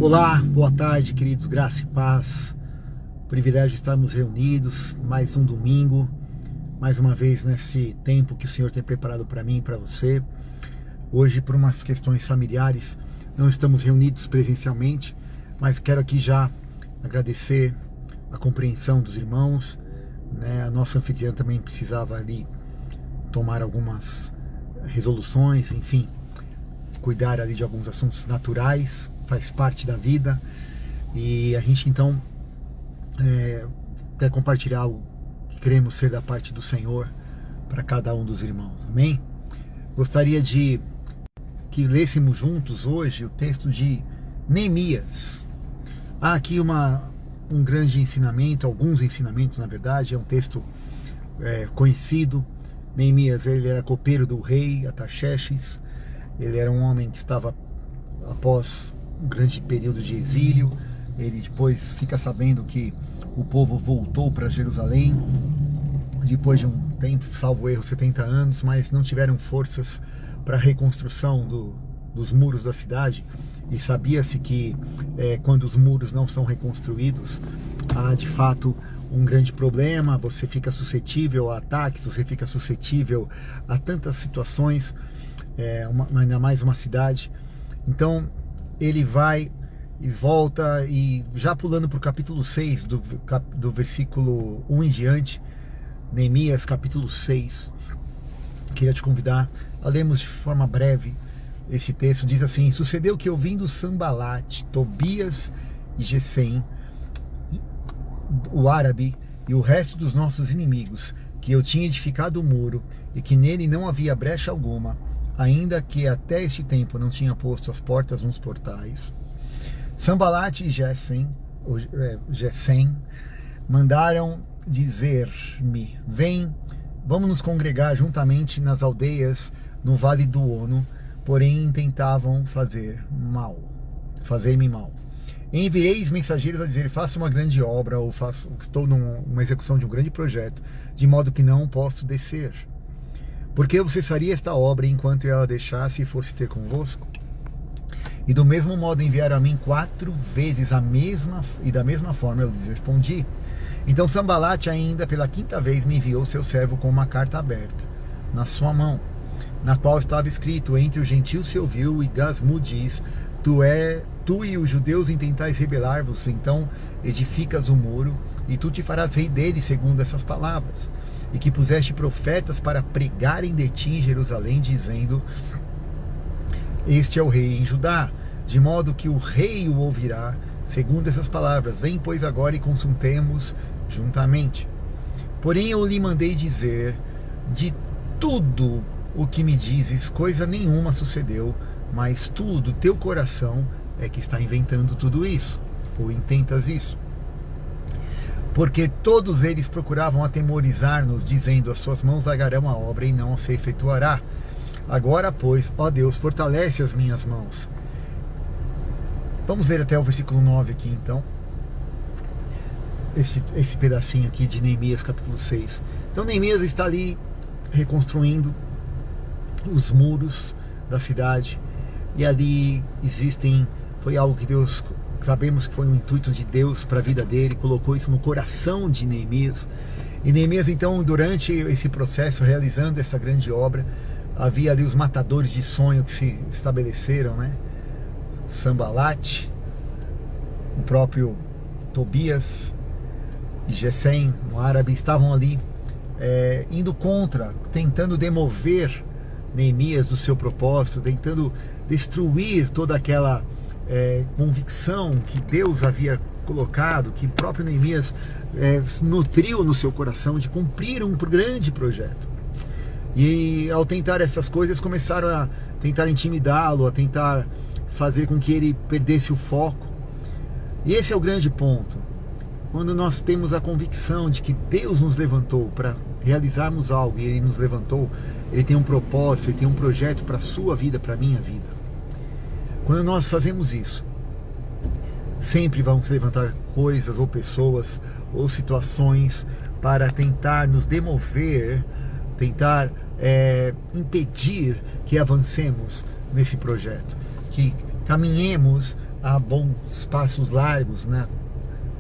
Olá, boa tarde, queridos, graça e paz. Privilégio de estarmos reunidos, mais um domingo, mais uma vez nesse tempo que o Senhor tem preparado para mim e para você. Hoje, por umas questões familiares, não estamos reunidos presencialmente, mas quero aqui já agradecer a compreensão dos irmãos, né? A nossa anfitriã também precisava ali tomar algumas resoluções, enfim, cuidar ali de alguns assuntos naturais, faz parte da vida, e a gente então quer compartilhar algo que queremos ser da parte do Senhor para cada um dos irmãos, amém? Gostaria de que lêssemos juntos hoje o texto de Neemias. Há aqui um grande ensinamento, alguns ensinamentos na verdade, é um texto conhecido. Neemias, ele era copeiro do rei Artaxerxes, ele era um homem que estava após um grande período de exílio. Ele depois fica sabendo que o povo voltou para Jerusalém depois de um tempo, salvo erro, 70 anos, mas não tiveram forças para a reconstrução dos muros da cidade. E sabia-se que quando os muros não são reconstruídos, há de fato um grande problema. Você fica suscetível a ataques, você fica suscetível a tantas situações, ainda mais uma cidade. Então ele vai e volta, e já pulando para o capítulo 6, do versículo 1 em diante, Neemias capítulo 6, queria te convidar a lermos de forma breve esse texto. Diz assim: sucedeu que, ouvindo Sanbalate, Tobias e Gesem, o árabe, e o resto dos nossos inimigos, que eu tinha edificado o muro, e que nele não havia brecha alguma, ainda que até este tempo não tinha posto as portas nos portais, Sanbalate e Gesem mandaram dizer-me: vem, vamos nos congregar juntamente nas aldeias no vale do Ono. Porém tentavam fazer-me mal. Enviei mensageiros a dizer: faça uma grande obra, ou estou numa execução de um grande projeto, de modo que não posso descer. Porque você cessaria esta obra enquanto ela deixasse e fosse ter convosco? E do mesmo modo enviaram a mim 4 vezes da mesma forma eu lhes respondi. Então Sanbalate ainda pela 5ª vez me enviou seu servo com uma carta aberta na sua mão, na qual estava escrito: entre os gentios se ouviu, e Gasmu diz: tu e os judeus intentais rebelar-vos, então edificas o muro, e tu te farás rei dele, segundo essas palavras, e que puseste profetas para pregarem de ti em Jerusalém, dizendo: este é o rei em Judá, de modo que o rei o ouvirá, segundo essas palavras. Vem, pois, agora e consultemos juntamente. Porém eu lhe mandei dizer: de tudo o que me dizes, coisa nenhuma sucedeu, mas tu, do teu coração, é que está inventando tudo isso, ou intentas isso. Porque todos eles procuravam atemorizar-nos, dizendo: as suas mãos largarão a obra e não se efetuará. Agora, pois, ó Deus, fortalece as minhas mãos. Vamos ler até o versículo 9 aqui, então. Esse pedacinho aqui de Neemias, capítulo 6. Então, Neemias está ali reconstruindo os muros da cidade. E ali foi algo que Deus, sabemos que foi um intuito de Deus para a vida dele, colocou isso no coração de Neemias. E Neemias, então, durante esse processo, realizando essa grande obra, havia ali os matadores de sonho que se estabeleceram, né? Sanbalate, o próprio Tobias e Gesem, um árabe, estavam ali indo contra, tentando demover Neemias do seu propósito, tentando destruir toda aquela convicção que Deus havia colocado, que o próprio Neemias nutriu no seu coração de cumprir um grande projeto. E ao tentar essas coisas, começaram a tentar intimidá-lo, a tentar fazer com que ele perdesse o foco. E esse é o grande ponto. Quando nós temos a convicção de que Deus nos levantou para realizarmos algo, e Ele nos levantou, Ele tem um propósito, Ele tem um projeto para a sua vida, para a minha vida. Quando nós fazemos isso, sempre vão se levantar coisas, ou pessoas, ou situações para tentar nos demover, tentar impedir que avancemos nesse projeto, que caminhemos a bons passos largos na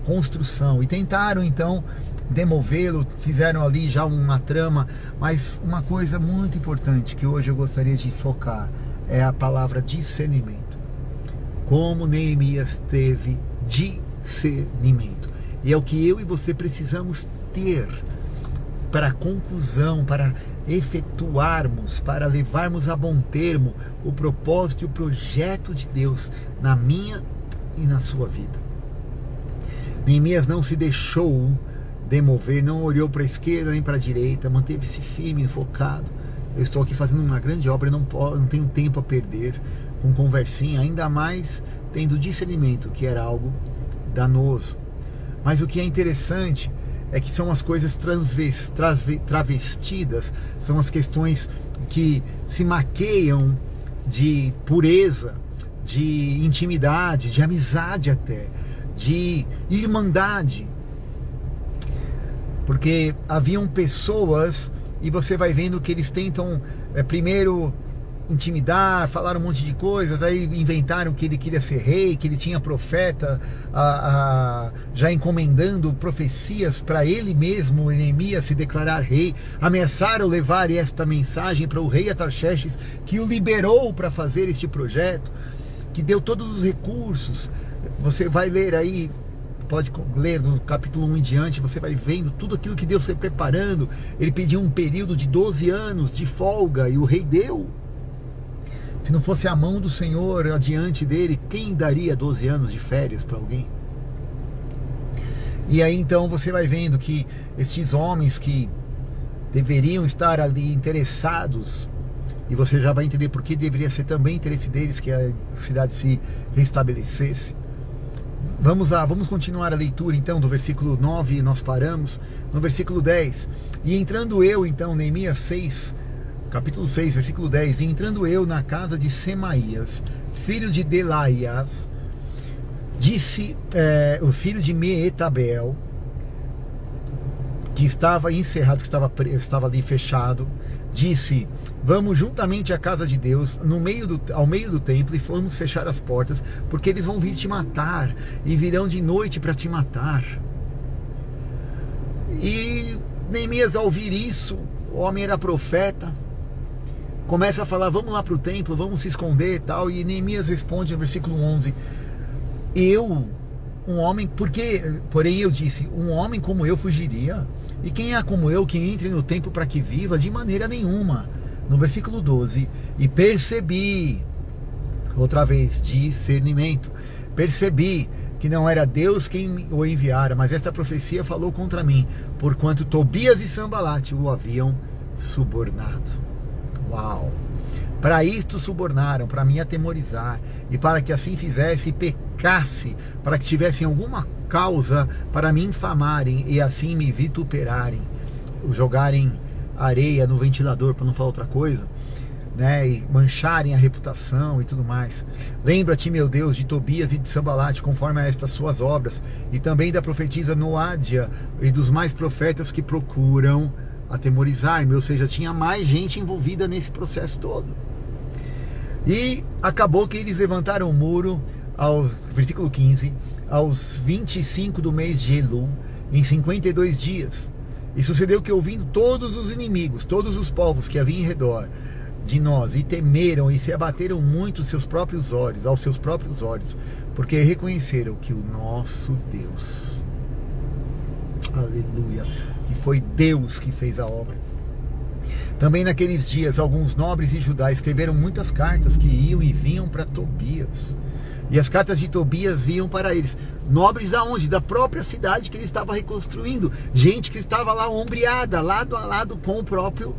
construção, e tentaram então demovê-lo, fizeram ali já uma trama, mas uma coisa muito importante que hoje eu gostaria de focar é a palavra discernimento. Como Neemias teve discernimento, e é o que eu e você precisamos ter para a conclusão, para efetuarmos, para levarmos a bom termo o propósito e o projeto de Deus na minha e na sua vida. Neemias não se deixou demover, não olhou para a esquerda nem para a direita, manteve-se firme e focado. Eu estou aqui fazendo uma grande obra e não tenho tempo a perder com conversinha, ainda mais tendo discernimento, que era algo danoso. Mas o que é interessante é que são as coisas travestidas, são as questões que se maqueiam de pureza, de intimidade, de amizade até, de irmandade. Porque haviam pessoas, e você vai vendo que eles tentam primeiro intimidar, falar um monte de coisas, aí inventaram que ele queria ser rei, que ele tinha profeta, já encomendando profecias para ele mesmo, Neemias, se declarar rei. Ameaçaram levar esta mensagem para o rei Atarxerxes, que o liberou para fazer este projeto, que deu todos os recursos. Você vai ler aí, pode ler no capítulo 1 em diante, você vai vendo tudo aquilo que Deus foi preparando. Ele pediu um período de 12 anos de folga e o rei deu. Se não fosse a mão do Senhor adiante dele, quem daria 12 anos de férias para alguém? E aí então você vai vendo que estes homens que deveriam estar ali interessados, e você já vai entender por que deveria ser também interesse deles que a cidade se restabelecesse. Vamos lá, vamos continuar a leitura então do versículo 9, nós paramos no versículo 10. E entrando eu então, Neemias 6, capítulo 6, versículo 10. E entrando eu na casa de Semaías, filho de Delaias, disse o filho de Meetabel, que estava encerrado, que estava ali fechado, disse: vamos juntamente à casa de Deus, ao meio do templo, e vamos fechar as portas, porque eles vão vir te matar, e virão de noite para te matar. E Neemias, ao ouvir isso, o homem era profeta, começa a falar: vamos lá para o templo, vamos se esconder e tal. E Neemias responde no versículo 11: porém eu disse, um homem como eu fugiria? E quem é como eu que entre no templo para que viva? De maneira nenhuma. No versículo 12: e percebi, outra vez, discernimento, percebi que não era Deus quem o enviara, mas esta profecia falou contra mim, porquanto Tobias e Sanbalate o haviam subornado. Uau! Para isto subornaram, para me atemorizar, e para que assim fizesse e pecasse, para que tivessem alguma causa para me infamarem e assim me vituperarem, jogarem areia no ventilador, para não falar outra coisa, né, e mancharem a reputação e tudo mais. Lembra-te, meu Deus, de Tobias e de Sanbalate, conforme a estas suas obras, e também da profetisa Noádia e dos mais profetas que procuram atemorizar-me. Ou seja, tinha mais gente envolvida nesse processo todo. E acabou que eles levantaram o muro, versículo 15, aos 25 do mês de Elul, em 52 dias. E sucedeu que, ouvindo todos os inimigos, todos os povos que haviam em redor de nós, e temeram e se abateram muito aos seus próprios olhos, porque reconheceram que o nosso Deus, aleluia, que foi Deus que fez a obra. Também naqueles dias, alguns nobres de Judá escreveram muitas cartas que iam e vinham para Tobias. E as cartas de Tobias vinham para eles. Nobres aonde? Da própria cidade que ele estava reconstruindo. Gente que estava lá ombreada, lado a lado com o próprio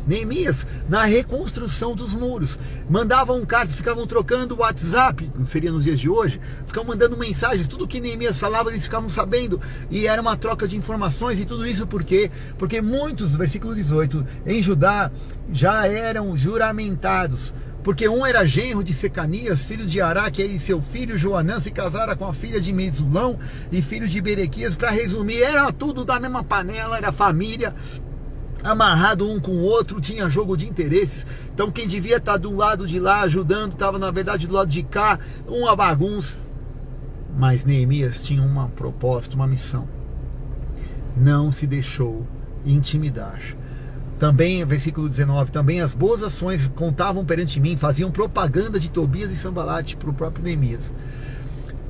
Neemias, na reconstrução dos muros. Mandavam cartas, ficavam trocando WhatsApp, seria nos dias de hoje, ficavam mandando mensagens, tudo que Neemias falava eles ficavam sabendo, e era uma troca de informações. E tudo isso por quê? Porque muitos, versículo 18, em Judá já eram juramentados, porque um era genro de Secanias, filho de Ará, que aí seu filho Joanã se casara com a filha de Mesulão e filho de Berequias. Para resumir, era tudo da mesma panela, era família, amarrado um com o outro, tinha jogo de interesses. Então quem devia estar do lado de lá ajudando, estava na verdade do lado de cá, uma bagunça. Mas Neemias tinha um propósito, uma missão. Não se deixou intimidar. Também, versículo 19, também as boas ações contavam perante mim, faziam propaganda de Tobias e Sambalate para o próprio Neemias.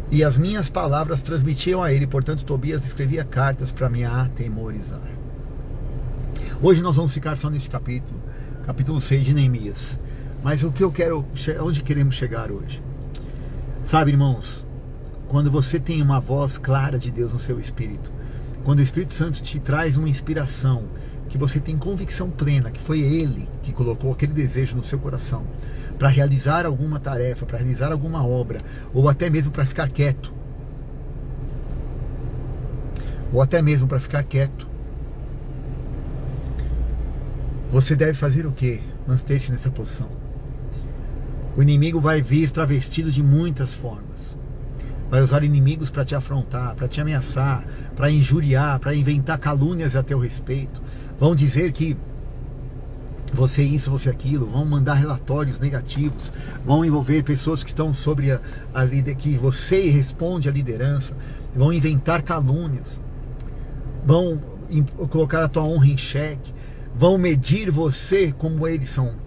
E as minhas palavras transmitiam a ele, portanto Tobias escrevia cartas para me atemorizar. Hoje nós vamos ficar só nesse capítulo 6 de Neemias. Mas o que eu quero, onde queremos chegar hoje? Sabe, irmãos, quando você tem uma voz clara de Deus no seu espírito, quando o Espírito Santo te traz uma inspiração, que você tem convicção plena que foi Ele que colocou aquele desejo no seu coração para realizar alguma tarefa, para realizar alguma obra, ou até mesmo para ficar quieto, você deve fazer o quê? Manter-se nessa posição. O inimigo vai vir travestido de muitas formas. Vai usar inimigos para te afrontar, para te ameaçar, para injuriar, para inventar calúnias a teu respeito. Vão dizer que você isso, você aquilo, vão mandar relatórios negativos, vão envolver pessoas que estão sobre que você responde à liderança, vão inventar calúnias, vão colocar a tua honra em xeque, vão medir você como eles são.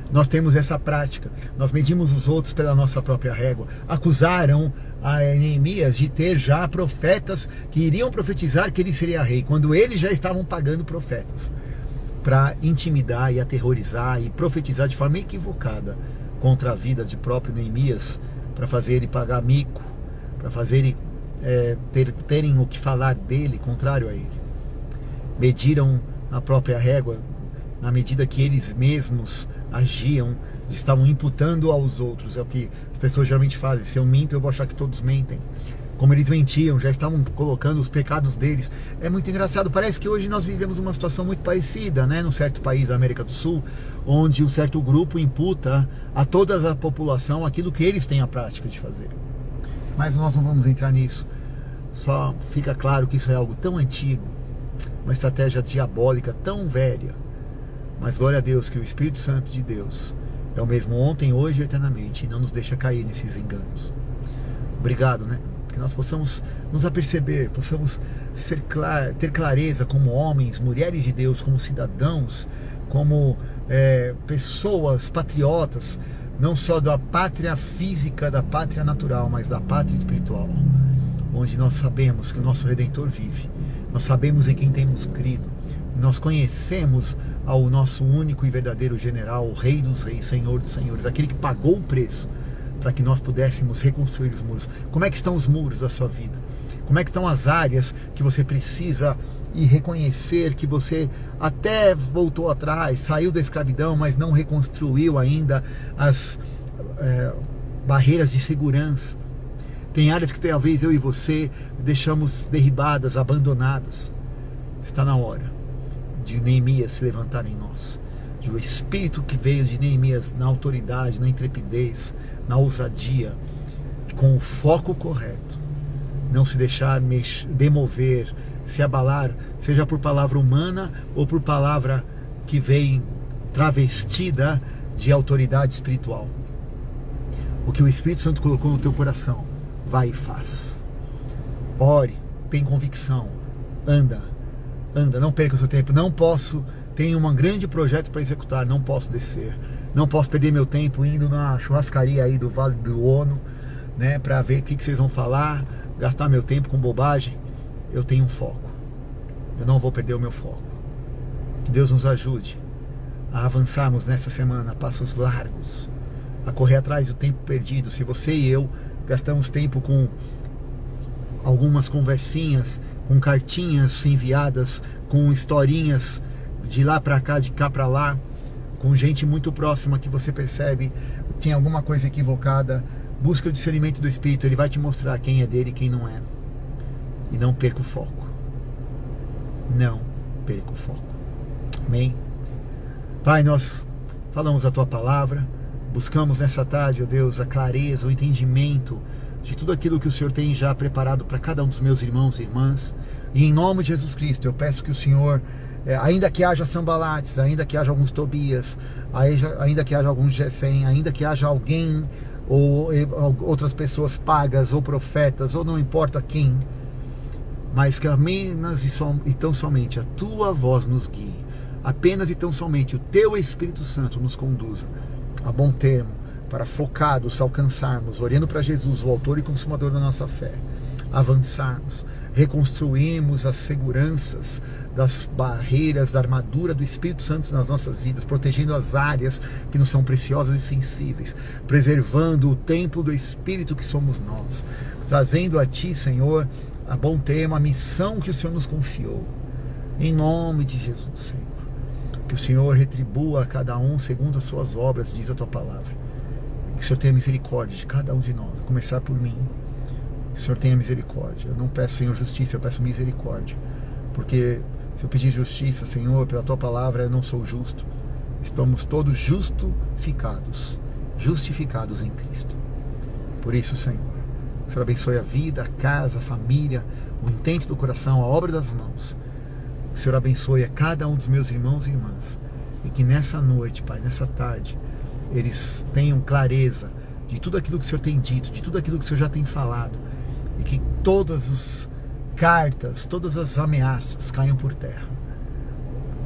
Nós temos essa prática, nós medimos os outros pela nossa própria régua. Acusaram a Neemias de ter já profetas que iriam profetizar que ele seria rei, quando eles já estavam pagando profetas para intimidar e aterrorizar e profetizar de forma equivocada contra a vida de próprio Neemias, para fazer ele pagar mico, para fazer ele terem o que falar dele contrário a ele. Mediram a própria régua na medida que eles mesmos agiam, estavam imputando aos outros. É o que as pessoas geralmente fazem: se eu minto, eu vou achar que todos mentem. Como eles mentiam, já estavam colocando os pecados deles. É muito engraçado, parece que hoje nós vivemos uma situação muito parecida, né? Num certo país da América do Sul, onde um certo grupo imputa a toda a população aquilo que eles têm a prática de fazer. Mas nós não vamos entrar nisso. Só fica claro que isso é algo tão antigo, uma estratégia diabólica tão velha. Mas glória a Deus que o Espírito Santo de Deus é o mesmo ontem, hoje e eternamente, e não nos deixa cair nesses enganos. Obrigado, né? Que nós possamos nos aperceber, possamos ter clareza como homens, mulheres de Deus, como cidadãos, como pessoas patriotas, não só da pátria física, da pátria natural, mas da pátria espiritual, onde nós sabemos que o nosso Redentor vive, nós sabemos em quem temos crido, nós conhecemos ao nosso único e verdadeiro general, o Rei dos Reis, Senhor dos Senhores, aquele que pagou o preço para que nós pudéssemos reconstruir os muros. Como é que estão os muros da sua vida? Como é que estão as áreas que você precisa ir reconhecer que você até voltou atrás, saiu da escravidão, mas não reconstruiu ainda as barreiras de segurança? Tem áreas que talvez eu e você deixamos derribadas, abandonadas. Está na hora de Neemias se levantar em nós, de o Espírito que veio de Neemias na autoridade, na intrepidez, na ousadia, com o foco correto, não se deixar demover, se abalar, seja por palavra humana ou por palavra que vem travestida de autoridade espiritual. O que o Espírito Santo colocou no teu coração, vai e faz. Ore, tem convicção, anda, não perca o seu tempo. Não posso, tenho um grande projeto para executar, não posso descer, não posso perder meu tempo indo na churrascaria aí do Vale do Ono, né, para ver o que vocês vão falar, gastar meu tempo com bobagem. Eu tenho um foco, eu não vou perder o meu foco. Que Deus nos ajude a avançarmos nessa semana a passos largos, a correr atrás do tempo perdido. Se você e eu gastamos tempo com algumas conversinhas, com cartinhas enviadas, com historinhas de lá para cá, de cá para lá, com gente muito próxima que você percebe tem alguma coisa equivocada, busca o discernimento do Espírito, ele vai te mostrar quem é dele e quem não é. E não perca o foco. Não perca o foco. Amém? Pai, nós falamos a Tua palavra, buscamos nessa tarde, ó Deus, a clareza, o entendimento de tudo aquilo que o Senhor tem já preparado para cada um dos meus irmãos e irmãs. E em nome de Jesus Cristo, eu peço que o Senhor, ainda que haja Sambalates, ainda que haja alguns Tobias, ainda que haja alguns Gesem, ainda que haja alguém ou outras pessoas pagas, ou profetas, ou não importa quem, mas que apenas e tão somente a tua voz nos guie, apenas e tão somente o teu Espírito Santo nos conduza a bom termo, para focados alcançarmos, olhando para Jesus, o autor e consumador da nossa fé, avançarmos, reconstruirmos as seguranças das barreiras, da armadura do Espírito Santo nas nossas vidas, protegendo as áreas que nos são preciosas e sensíveis, preservando o templo do Espírito que somos nós, trazendo a Ti, Senhor, a bom termo a missão que o Senhor nos confiou, em nome de Jesus, Senhor. Que o Senhor retribua a cada um segundo as suas obras, diz a Tua palavra. Que o Senhor tenha misericórdia de cada um de nós, a começar por mim. Que o Senhor tenha misericórdia. Eu não peço, Senhor, justiça, eu peço misericórdia. Porque se eu pedir justiça, Senhor, pela Tua palavra, eu não sou justo. Estamos todos justificados em Cristo. Por isso, Senhor, que o Senhor abençoe a vida, a casa, a família, o intento do coração, a obra das mãos. Que o Senhor abençoe a cada um dos meus irmãos e irmãs. E que nessa noite, Pai, nessa tarde, eles tenham clareza de tudo aquilo que o Senhor tem dito, de tudo aquilo que o Senhor já tem falado, e que todas as cartas, todas as ameaças caiam por terra,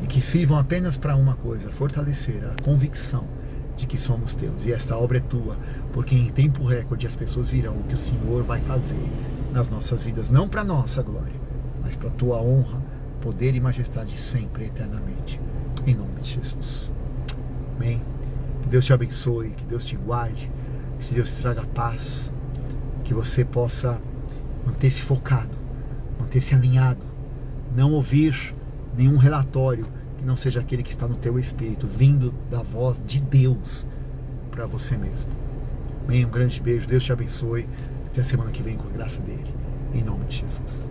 e que sirvam apenas para uma coisa: fortalecer a convicção de que somos Teus, e esta obra é Tua, porque em tempo recorde as pessoas virão o que o Senhor vai fazer nas nossas vidas, não para nossa glória, mas para a Tua honra, poder e majestade sempre, eternamente, em nome de Jesus. Amém. Que Deus te abençoe, que Deus te guarde, que Deus te traga paz, que você possa manter-se focado, manter-se alinhado, não ouvir nenhum relatório que não seja aquele que está no teu espírito, vindo da voz de Deus para você mesmo. Amém? Um grande beijo, Deus te abençoe, até a semana que vem com a graça dele, em nome de Jesus.